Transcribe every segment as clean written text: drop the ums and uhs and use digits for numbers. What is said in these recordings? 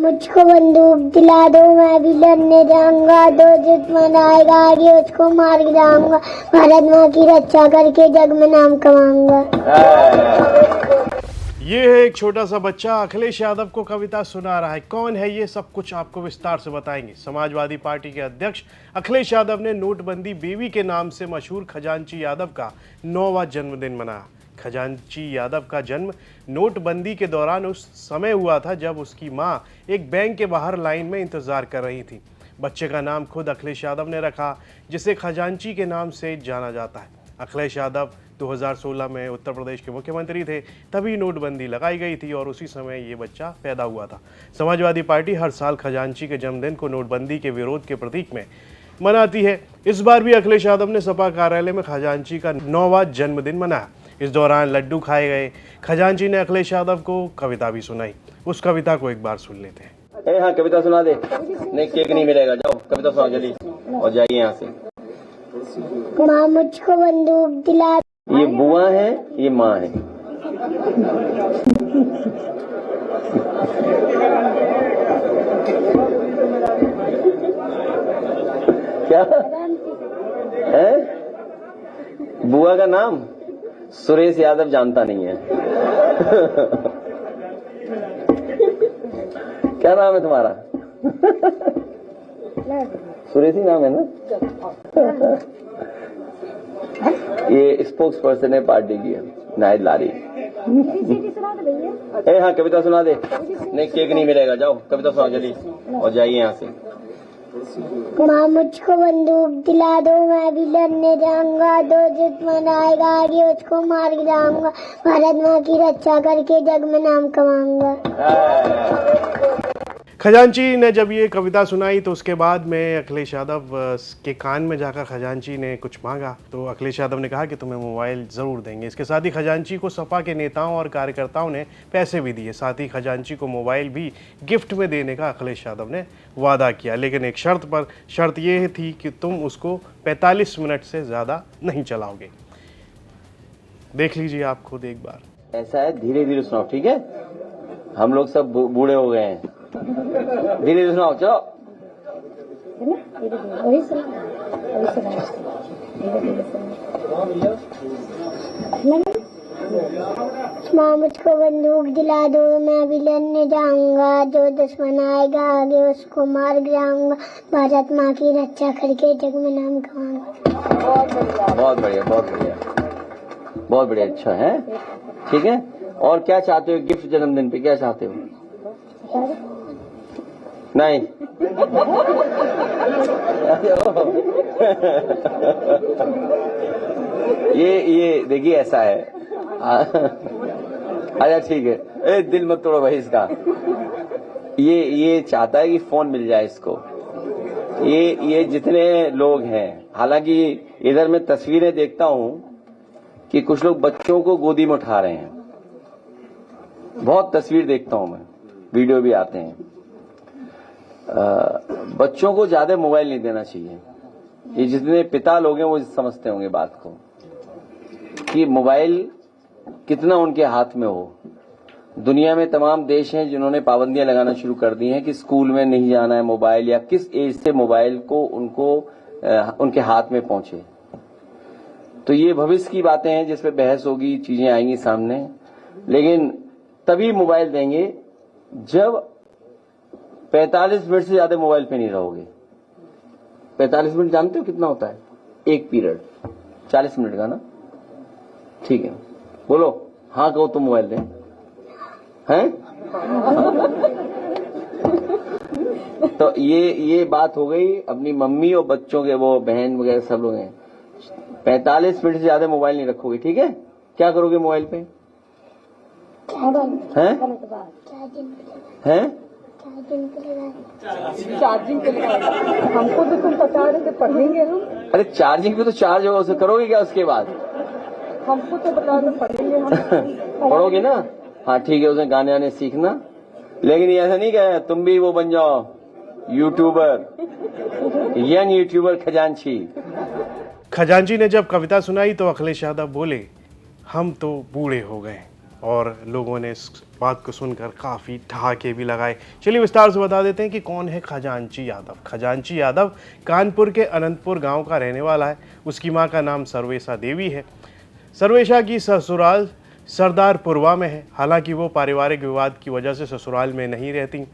मुझको बंदूक दिला दो, मैं भी लड़ने जाऊंगा। जो दुश्मन आएगा आगे उसको मार गिराऊंगा। भारत माँ की रक्षा करके जग में नाम कमाऊंगा। ये है एक छोटा सा बच्चा अखिलेश यादव को कविता सुना रहा है। कौन है ये, सब कुछ आपको विस्तार से बताएंगे। समाजवादी पार्टी के अध्यक्ष अखिलेश यादव ने नोटबंदी बेबी के नाम से मशहूर खजांची यादव का 9वां जन्मदिन मनाया। खजांची यादव का जन्म नोटबंदी के दौरान उस समय हुआ था जब उसकी मां एक बैंक के बाहर लाइन में इंतजार कर रही थी। बच्चे का नाम खुद अखिलेश यादव ने रखा, जिसे खजांची के नाम से जाना जाता है। अखिलेश यादव 2016 में उत्तर प्रदेश के मुख्यमंत्री थे, तभी नोटबंदी लगाई गई थी और उसी समय ये बच्चा पैदा हुआ था। समाजवादी पार्टी हर साल खजांची के जन्मदिन को नोटबंदी के विरोध के प्रतीक में मनाती है। इस बार भी अखिलेश यादव ने सपा कार्यालय में खजांची का 9वां जन्मदिन मनाया। इस दौरान लड्डू खाए गए। खजांची ने अखिलेश यादव को कविता भी सुनाई। उस कविता को एक बार सुन लेते हैं। हाँ, कविता सुना दे। नहीं, केक नहीं मिलेगा। जाओ कविता सुनाओ जल्दी और जाइए यहाँ से। माँ मुझको बंदूक दिला। ये बुआ है, ये माँ है। क्या है? बुआ का नाम सुरेश यादव जानता नहीं है। क्या नाम है तुम्हारा? सुरेश ही नाम है ना? ये स्पोक्स पर्सन है पार्टी की, नायद लारी। हाँ, कविता सुना दे। नहीं, केक नहीं मिलेगा। जाओ कविता सुनाओ जल्दी और जाइए यहाँ से। माँ मुझको बंदूक दिला दो, मैं भी लड़ने जाऊंगा। जो दुश्मन आएगा आगे उसको मार गिराऊंगा। भारत माँ की रक्षा करके जग में नाम कमाऊंगा। खजांची ने जब ये कविता सुनाई तो उसके बाद में अखिलेश यादव के कान में जाकर खजांची ने कुछ मांगा, तो अखिलेश यादव ने कहा कि तुम्हें मोबाइल ज़रूर देंगे। इसके साथ ही खजांची को सपा के नेताओं और कार्यकर्ताओं ने पैसे भी दिए। साथ ही खजांची को मोबाइल भी गिफ्ट में देने का अखिलेश यादव ने वादा किया, लेकिन एक शर्त पर। शर्त ये थी कि तुम उसको 45 मिनट से ज़्यादा नहीं चलाओगे। देख लीजिए आप खुद एक बार। ऐसा है, धीरे धीरे सुनाओ, ठीक है? हम लोग सब बूढ़े हो गए हैं। धीरे धीरे सुनाओ, चलो। माँ मुझको बंदूक दिला दो, मैं भी लड़ने जाऊंगा। जो दुश्मन आएगा आगे उसको मार गिराऊंगा। भारत माँ की रक्षा करके जग में नाम कमाऊंगा। बहुत बढ़िया, बहुत बढ़िया, बहुत बढ़िया। अच्छा है, ठीक है। और क्या चाहते हो गिफ्ट जन्मदिन पे? क्या चाहते हो? नहीं। ये देखिए ऐसा है। अच्छा ठीक है। ए, दिल मत तोड़ो भाई इसका। ये चाहता है कि फोन मिल जाए इसको। ये जितने लोग हैं, हालांकि इधर मैं तस्वीरें देखता हूं कि कुछ लोग बच्चों को गोदी में उठा रहे हैं। बहुत तस्वीर देखता हूं मैं, वीडियो भी आते हैं। बच्चों को ज्यादा मोबाइल नहीं देना चाहिए। ये जितने पिता लोग हैं वो समझते होंगे बात को कि मोबाइल कितना उनके हाथ में हो। दुनिया में तमाम देश हैं जिन्होंने पाबंदियां लगाना शुरू कर दी हैं कि स्कूल में नहीं जाना है मोबाइल, या किस एज से मोबाइल को उनके हाथ में पहुंचे। तो ये भविष्य की बातें हैं जिस पे बहस होगी, चीजें आएंगी सामने। लेकिन तभी मोबाइल देंगे जब 45 मिनट से ज्यादा मोबाइल पे नहीं रहोगे। 45 मिनट जानते हो कितना होता है? एक पीरियड 40 मिनट का ना? ठीक है, बोलो हाँ कहो तो मोबाइल दें। हैं? तो ये बात हो गई अपनी मम्मी और बच्चों के, वो बहन वगैरह सब लोग हैं। 45 मिनट से ज्यादा मोबाइल नहीं रखोगे, ठीक है? क्या करोगे मोबाइल पे? हैं? हैं? चार्जिंग पे हमको तो तुम बता रहे थे पढ़ेंगे हम। अरे चार्जिंग पे तो चार्ज होगा, उसे करोगे क्या उसके बाद? हमको तो बता रहे पढ़ेंगे हम। पढ़ोगे ना? हाँ ठीक है, उसमें गाने आने सीखना। लेकिन ऐसा नहीं कहे तुम भी वो बन जाओ यूट्यूबर, यंग यूट्यूबर खजांची। खजांची ने जब कविता सुनाई तो अखिलेश यादव बोले, हम तो बूढ़े हो गए। और लोगों ने इस बात को सुनकर काफ़ी ठहाके भी लगाए। चलिए विस्तार से बता देते हैं कि कौन है खजांची यादव। खजांची यादव कानपुर के अनंतपुर गांव का रहने वाला है। उसकी मां का नाम सर्वेशा देवी है। सर्वेशा की ससुराल सरदारपुरवा में है। हालांकि वो पारिवारिक विवाद की वजह से ससुराल में नहीं रहती,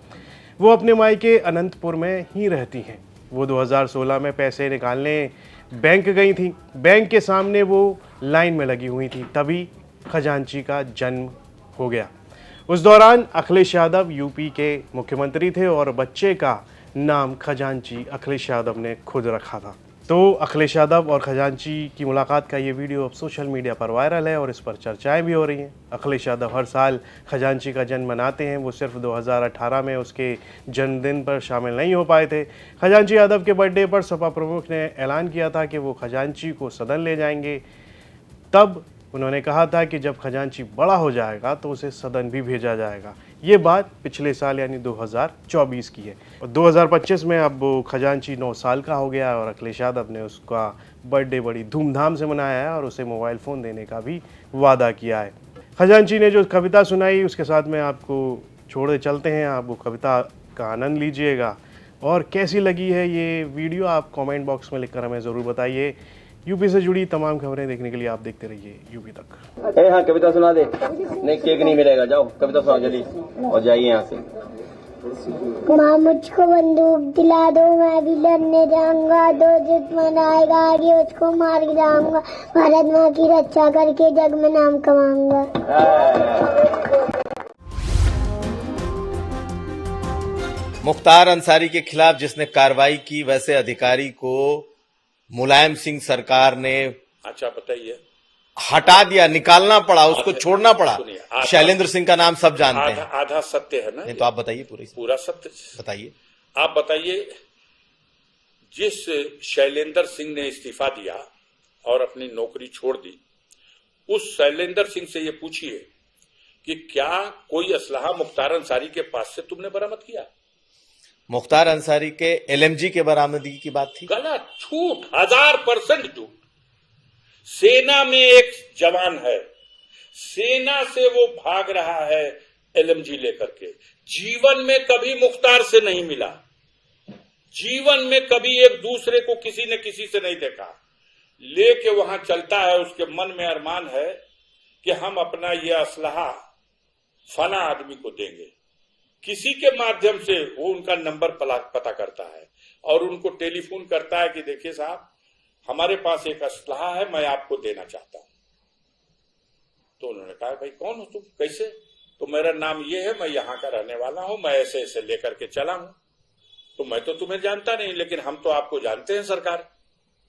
वो अपने मायके अनंतपुर में ही रहती हैं। वो 2016 में पैसे निकालने बैंक गई थी। बैंक के सामने वो लाइन में लगी हुई थी, तभी खजांची का जन्म हो गया। उस दौरान अखिलेश यादव यूपी के मुख्यमंत्री थे और बच्चे का नाम खजांची अखिलेश यादव ने खुद रखा था। तो अखिलेश यादव और खजांची की मुलाकात का ये वीडियो अब सोशल मीडिया पर वायरल है और इस पर चर्चाएं भी हो रही हैं। अखिलेश यादव हर साल खजांची का जन्म मनाते हैं। वो सिर्फ 2018 में उसके जन्मदिन पर शामिल नहीं हो पाए थे। खजांची यादव के बर्थडे पर सपा प्रमुख ने ऐलान किया था कि वो खजांची को सदन ले जाएंगे। तब उन्होंने कहा था कि जब खजांची बड़ा हो जाएगा तो उसे सदन भी भेजा जाएगा। ये बात पिछले साल यानी 2024 की है और 2025 में अब खजांची 9 साल का हो गया और अखिलेश यादव ने उसका बर्थडे बड़ी धूमधाम से मनाया है और उसे मोबाइल फ़ोन देने का भी वादा किया है। खजांची ने जो कविता सुनाई उसके साथ में आपको छोड़े चलते हैं। आप वो कविता का आनंद लीजिएगा और कैसी लगी है ये वीडियो आप कमेंट बॉक्स में लिखकर हमें ज़रूर बताइए। यूपी से जुड़ी तमाम खबरें देखने के लिए आप देखते रहिए यूपी तक। हाँ कविता सुना दे। नहीं केक नहीं मिलेगा, जाओ कविता सुना जल्दी और जाइए यहाँ से। माँ मुझको बंदूक दिला दो, मैं भी लड़ने जाऊंगा। जो दुश्मन आएगा आगे उसको मार गिराऊंगा। भारत माँ की रक्षा करके जग में नाम कमाऊंगा। मुख्तार अंसारी के खिलाफ जिसने कार्रवाई की वैसे अधिकारी को मुलायम सिंह सरकार ने अच्छा बताइए हटा दिया, निकालना पड़ा, उसको छोड़ना पड़ा। सुनिए, शैलेंद्र सिंह का नाम सब जानते हैं। आधा सत्य है ना? नहीं तो आप बताइए पूरा सत्य बताइए। आप बताइए, जिस शैलेंद्र सिंह ने इस्तीफा दिया और अपनी नौकरी छोड़ दी, उस शैलेंद्र सिंह से ये पूछिए कि क्या कोई असलहा मुख्तार अंसारी के पास से तुमने बरामद किया? मुख्तार अंसारी के एलएमजी के बरामदगी की बात थी। गलत, झूठ, 1000% झूठ। सेना में एक जवान है, सेना से वो भाग रहा है एलएमजी लेकर के। जीवन में कभी मुख्तार से नहीं मिला, जीवन में कभी एक दूसरे को किसी ने किसी से नहीं देखा। लेके वहां चलता है, उसके मन में अरमान है कि हम अपना ये असलहा फला आदमी को देंगे। किसी के माध्यम से वो उनका नंबर पता करता है और उनको टेलीफोन करता है कि देखिए साहब, हमारे पास एक असलहा है, मैं आपको देना चाहता हूं। तो उन्होंने कहा भाई कौन हो तुम, कैसे? तो मेरा नाम ये है, मैं यहां का रहने वाला हूं, मैं ऐसे ऐसे लेकर के चला हूं। तो मैं तो तुम्हें जानता नहीं, लेकिन हम तो आपको जानते हैं सरकार,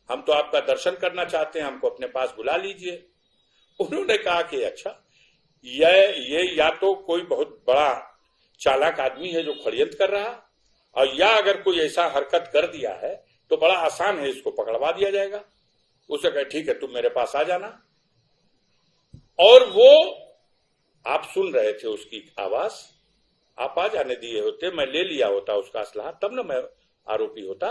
हम तो आपका दर्शन करना चाहते हैं, हमको अपने पास बुला लीजिए। उन्होंने कहा कि अच्छा, ये या तो कोई बहुत बड़ा चालाक आदमी है जो षड्यंत्र कर रहा, और या अगर कोई ऐसा हरकत कर दिया है तो बड़ा आसान है, इसको पकड़वा दिया जाएगा। उसे कहे ठीक है तुम मेरे पास आ जाना। और वो आप सुन रहे थे उसकी आवाज, आप आ जाने दिए होते, मैं ले लिया होता उसका असलहा, तब ना मैं आरोपी होता।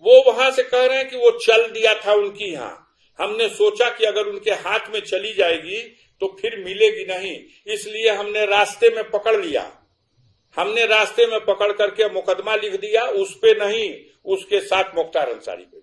वो वहां से कह रहे हैं कि वो चल दिया था उनकी यहां, हमने सोचा कि अगर उनके हाथ में चली जाएगी तो फिर मिलेगी नहीं, इसलिए हमने रास्ते में पकड़ लिया। हमने रास्ते में पकड़ करके मुकदमा लिख दिया, उस पे नहीं, उसके साथ मुख्तार अंसारी पे।